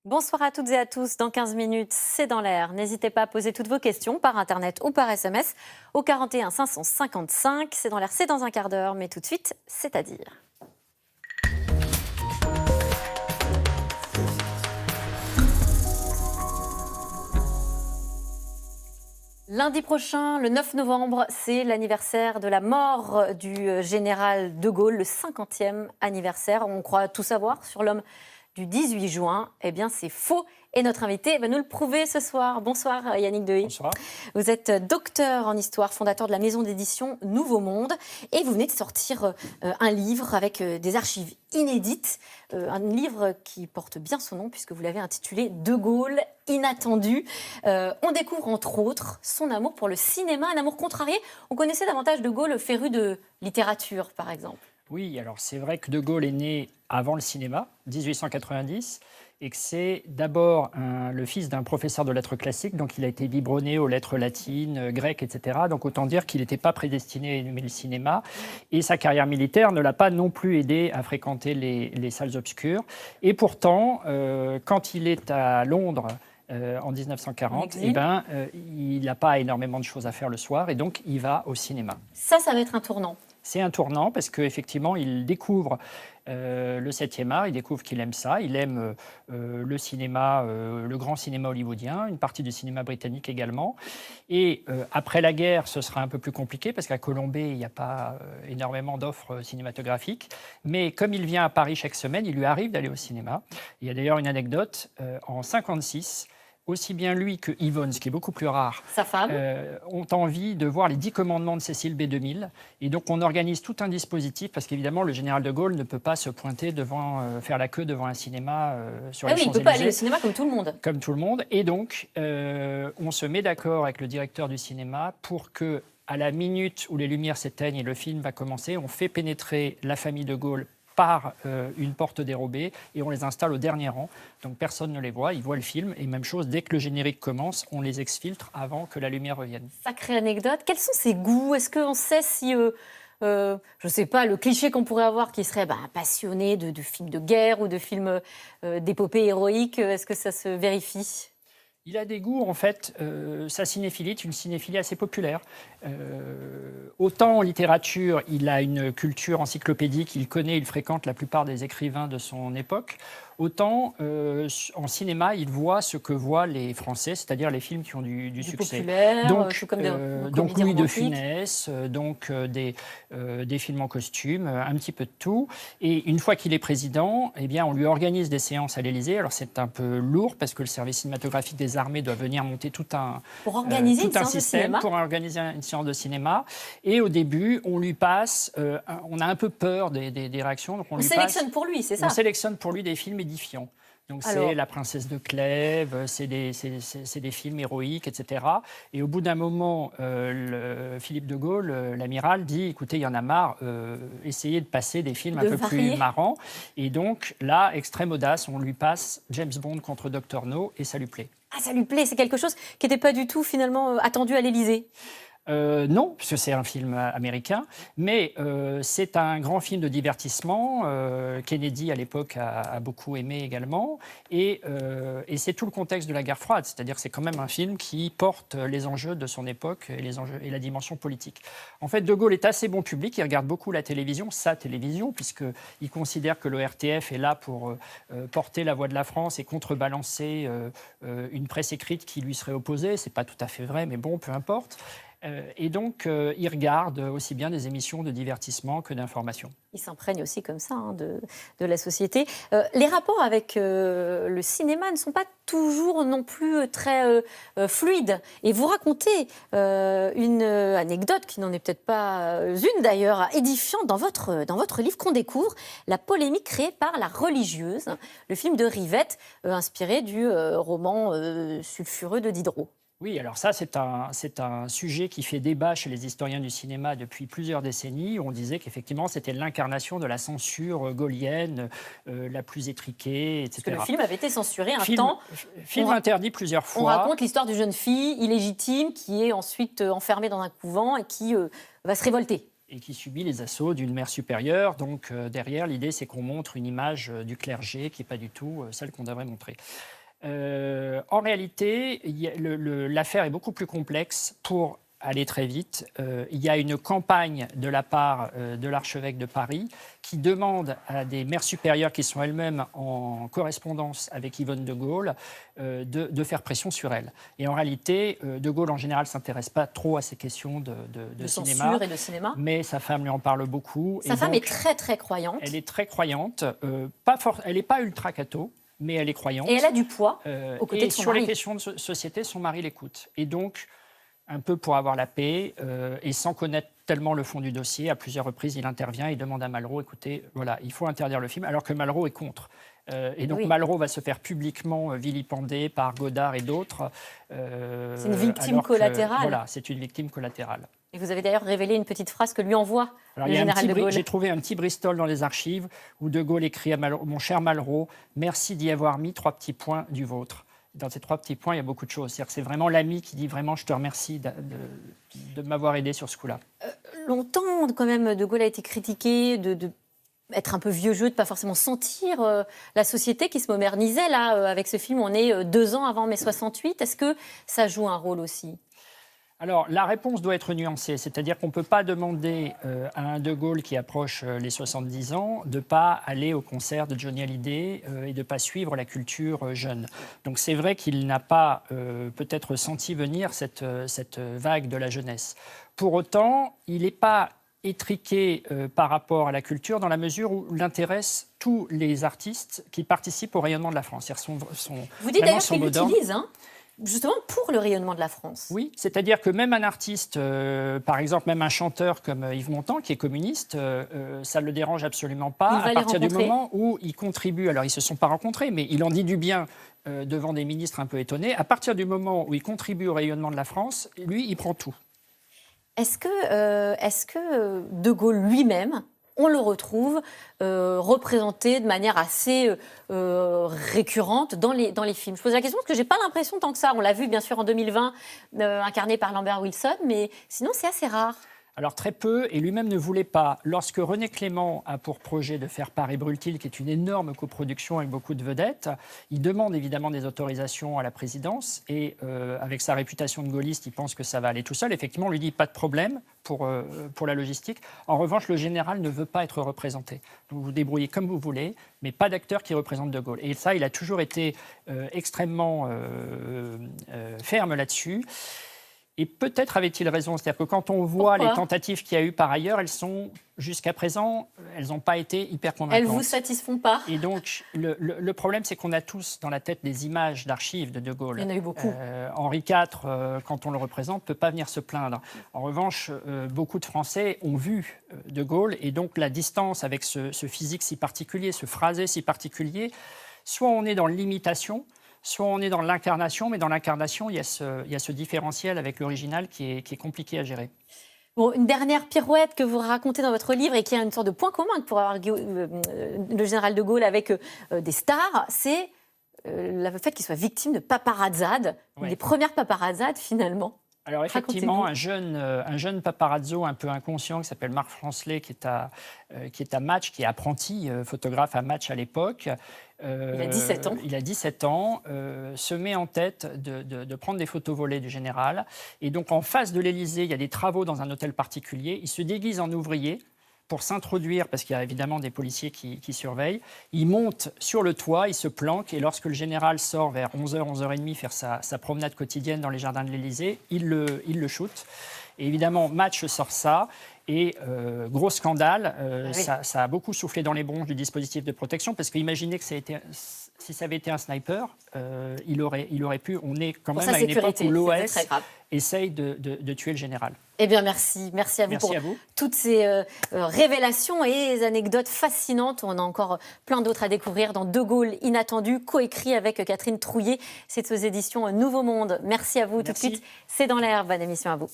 Bonsoir à toutes et à tous. Dans 15 minutes, c'est dans l'air. N'hésitez pas à poser toutes vos questions par Internet ou par SMS au 41 555. C'est dans l'air, c'est dans un quart d'heure. Mais tout de suite, c'est-à-dire. Lundi prochain, le 9 novembre, c'est l'anniversaire de la mort du général de Gaulle, le 50e anniversaire. On croit tout savoir sur l'homme du 18 juin. Eh bien, c'est faux. Et notre invité va nous le prouver ce soir. Bonsoir Yannick Dehy. Bonsoir. Vous êtes docteur en histoire, fondateur de la maison d'édition Nouveau Monde. Et vous venez de sortir un livre avec des archives inédites. Un livre qui porte bien son nom puisque vous l'avez intitulé De Gaulle inattendu. On découvre entre autres son amour pour le cinéma, un amour contrarié. On connaissait davantage De Gaulle féru de littérature, par exemple. Oui, alors c'est vrai que De Gaulle est né avant le cinéma, 1890, et que c'est d'abord le fils d'un professeur de lettres classiques, donc il a été biberonné aux lettres latines, grecques, etc. Donc autant dire qu'il n'était pas prédestiné à aimer le cinéma. Et sa carrière militaire ne l'a pas non plus aidé à fréquenter les salles obscures. Et pourtant, quand il est à Londres, en 1940, il n'a pas énormément de choses à faire le soir, et donc il va au cinéma. Ça va être un tournant. C'est un tournant parce qu'effectivement, il découvre le 7e art, il découvre qu'il aime ça, il aime le cinéma, le grand cinéma hollywoodien, une partie du cinéma britannique également. Et après la guerre, ce sera un peu plus compliqué parce qu'à Colombey, il n'y a pas énormément d'offres cinématographiques. Mais comme il vient à Paris chaque semaine, il lui arrive d'aller au cinéma. Il y a d'ailleurs une anecdote, en 1956, aussi bien lui que Yvonne, ce qui est beaucoup plus rare, sa femme, ont envie de voir les 10 commandements de Cécile B2000. Et donc, on organise tout un dispositif, parce qu'évidemment, le général de Gaulle ne peut pas se pointer devant, faire la queue devant un cinéma sur les Champs-Élysées. Il ne peut pas aller au cinéma comme tout le monde. Comme tout le monde. Et donc, on se met d'accord avec le directeur du cinéma pour que, à la minute où les lumières s'éteignent et le film va commencer, on fait pénétrer la famille de Gaulle par une porte dérobée et on les installe au dernier rang. Donc personne ne les voit, ils voient le film. Et même chose, dès que le générique commence, on les exfiltre avant que la lumière revienne. Sacrée anecdote. Quels sont ses goûts? Est-ce qu'on sait si, je ne sais pas, le cliché qu'on pourrait avoir qui serait passionné de films de guerre ou de films d'épopée héroïque, est-ce que ça se vérifie? Il a des goûts, en fait, sa cinéphilie est une cinéphilie assez populaire. Autant en littérature, il a une culture encyclopédique, il connaît, il fréquente la plupart des écrivains de son époque. Autant en cinéma, il voit ce que voient les Français, c'est-à-dire les films qui ont du succès. Populaire, donc Louis de Funès, des films en costume, un petit peu de tout. Et une fois qu'il est président, eh bien, on lui organise des séances à l'Élysée. Alors c'est un peu lourd parce que le service cinématographique des armées doit venir monter tout un système pour organiser une séance de cinéma. Et au début, on lui passe, on a un peu peur des réactions. Donc on sélectionne pour lui, c'est ça? On sélectionne pour lui des films édifiants. Donc c'est La Princesse de Clèves, c'est des films héroïques, etc. Et au bout d'un moment, Philippe de Gaulle, l'amiral, dit « Écoutez, il y en a marre, essayez de passer des films un peu plus marrants. » Et donc là, extrême audace, on lui passe James Bond contre Dr No et ça lui plaît. Ah, ça lui plaît, c'est quelque chose qui n'était pas du tout finalement attendu à l'Élysée. Non, parce que c'est un film américain, mais c'est un grand film de divertissement. Kennedy, à l'époque, a beaucoup aimé également. Et c'est tout le contexte de la guerre froide, c'est-à-dire que c'est quand même un film qui porte les enjeux de son époque et, les enjeux, et la dimension politique. En fait, De Gaulle est assez bon public, il regarde beaucoup la télévision, sa télévision, puisqu'il considère que le RTF est là pour porter la voix de la France et contrebalancer une presse écrite qui lui serait opposée. Ce n'est pas tout à fait vrai, mais bon, peu importe. Et donc, il regarde aussi bien des émissions de divertissement que d'information. Il s'imprègne aussi comme ça de la société. Les rapports avec le cinéma ne sont pas toujours non plus très fluides. Et vous racontez une anecdote qui n'en est peut-être pas une d'ailleurs, édifiante dans votre livre qu'on découvre, la polémique créée par La Religieuse, le film de Rivette, inspiré du roman sulfureux de Diderot. Oui, alors ça, c'est un sujet qui fait débat chez les historiens du cinéma depuis plusieurs décennies. On disait qu'effectivement, c'était l'incarnation de la censure gaullienne, la plus étriquée, etc. Parce que le film avait été censuré un temps. Film interdit plusieurs fois. On raconte l'histoire d'une jeune fille illégitime qui est ensuite enfermée dans un couvent et qui va se révolter. et qui subit les assauts d'une mère supérieure. Donc derrière, l'idée, c'est qu'on montre une image du clergé qui n'est pas du tout celle qu'on devrait montrer. En réalité, l'affaire est beaucoup plus complexe. Pour aller très vite, il y a une campagne de la part de l'archevêque de Paris qui demande à des mères supérieures qui sont elles-mêmes en correspondance avec Yvonne de Gaulle de faire pression sur elle. Et en réalité, de Gaulle en général ne s'intéresse pas trop à ces questions de cinéma, censure et de cinéma. Mais sa femme lui en parle beaucoup. Sa femme est très très croyante. Elle est très croyante, elle n'est pas ultra catho, mais elle est croyante. Et elle a du poids aux côtés de son sur mari. les questions de société, son mari l'écoute. Et donc, un peu pour avoir la paix, et sans connaître tellement le fond du dossier, à plusieurs reprises, il intervient et demande à Malraux, écoutez, voilà, il faut interdire le film, alors que Malraux est contre. Et donc Malraux va se faire publiquement vilipender par Godard et d'autres. C'est une victime collatérale. Voilà, c'est une victime collatérale. Et vous avez d'ailleurs révélé une petite phrase que lui envoie le général de Gaulle. J'ai trouvé un petit Bristol dans les archives où de Gaulle écrit à Malraux, mon cher Malraux, merci d'y avoir mis 3 petits points du vôtre. Dans ces 3 petits points, il y a beaucoup de choses. C'est vraiment l'ami qui dit vraiment je te remercie de m'avoir aidé sur ce coup-là. Longtemps, quand même, de Gaulle a été critiqué de être un peu vieux jeu, de ne pas forcément sentir la société qui se modernisait. Là, avec ce film, on est 2 ans avant mai 68. Est-ce que ça joue un rôle aussi ? Alors, la réponse doit être nuancée, c'est-à-dire qu'on ne peut pas demander à un De Gaulle qui approche les 70 ans de ne pas aller au concert de Johnny Hallyday et de ne pas suivre la culture jeune. Donc c'est vrai qu'il n'a pas peut-être senti venir cette vague de la jeunesse. Pour autant, il n'est pas étriqué par rapport à la culture dans la mesure où il intéresse tous les artistes qui participent au rayonnement de la France. Vous dites d'ailleurs qu'il l'utilise, justement pour le rayonnement de la France. Oui, c'est-à-dire que même un artiste, par exemple même un chanteur comme Yves Montand, qui est communiste, ça ne le dérange absolument pas à partir du moment où il contribue. Alors ils ne se sont pas rencontrés, mais il en dit du bien devant des ministres un peu étonnés. À partir du moment où il contribue au rayonnement de la France, lui, il prend tout. Est-ce que De Gaulle lui-même, on le retrouve représenté de manière assez récurrente dans les films? Je pose la question parce que je n'ai pas l'impression tant que ça. On l'a vu bien sûr en 2020, incarné par Lambert Wilson, mais sinon c'est assez rare. Alors très peu, et lui-même ne voulait pas. Lorsque René Clément a pour projet de faire Paris-Brûle-t-il, qui est une énorme coproduction avec beaucoup de vedettes, il demande évidemment des autorisations à la présidence, et avec sa réputation de gaulliste, il pense que ça va aller tout seul. Effectivement, on lui dit pas de problème pour la logistique. En revanche, le général ne veut pas être représenté. Donc vous vous débrouillez comme vous voulez, mais pas d'acteur qui représente De Gaulle. Et ça, il a toujours été extrêmement ferme là-dessus. Et peut-être avait-il raison, c'est-à-dire que quand on voit les tentatives qu'il y a eu par ailleurs, elles sont, jusqu'à présent, elles n'ont pas été hyper convaincantes. Elles ne vous satisfont pas? Et donc, le problème, c'est qu'on a tous dans la tête des images d'archives de Gaulle. Il y en a eu beaucoup. Henri IV, quand on le représente, ne peut pas venir se plaindre. En revanche, beaucoup de Français ont vu De Gaulle, et donc la distance avec ce physique si particulier, ce phrasé si particulier, soit on est dans l'imitation, soit on est dans l'incarnation, mais dans l'incarnation, il y a ce différentiel avec l'original qui est compliqué à gérer. Bon, une dernière pirouette que vous racontez dans votre livre et qui a une sorte de point commun pour avoir le général de Gaulle avec des stars, c'est le fait qu'il soit victime de paparazzades, des premières paparazzades finalement. Alors effectivement, un jeune paparazzo un peu inconscient qui s'appelle Marc Francelet, qui est à Match, qui est apprenti photographe à Match à l'époque. Il a 17 ans. Il a 17 ans, se met en tête de prendre des photos volées du général. Et donc en face de l'Élysée, il y a des travaux dans un hôtel particulier. Il se déguise en ouvrier pour s'introduire, parce qu'il y a évidemment des policiers qui surveillent. Il monte sur le toit, il se planque, et lorsque le général sort vers 11h, 11h30 faire sa promenade quotidienne dans les jardins de l'Élysée, il le shoot. Et évidemment, Match sort ça, et gros scandale, ça a beaucoup soufflé dans les bronches du dispositif de protection, parce qu'imaginez que si ça avait été un sniper, il aurait pu, on est quand même à une époque où l'OS essaye de tuer le général. Eh bien, merci à vous pour toutes ces révélations et les anecdotes fascinantes. On a encore plein d'autres à découvrir dans De Gaulle inattendu, coécrit avec Catherine Trouillet. C'est aux éditions Nouveau Monde. Merci à vous. Tout de suite, c'est dans l'air. Bonne émission à vous.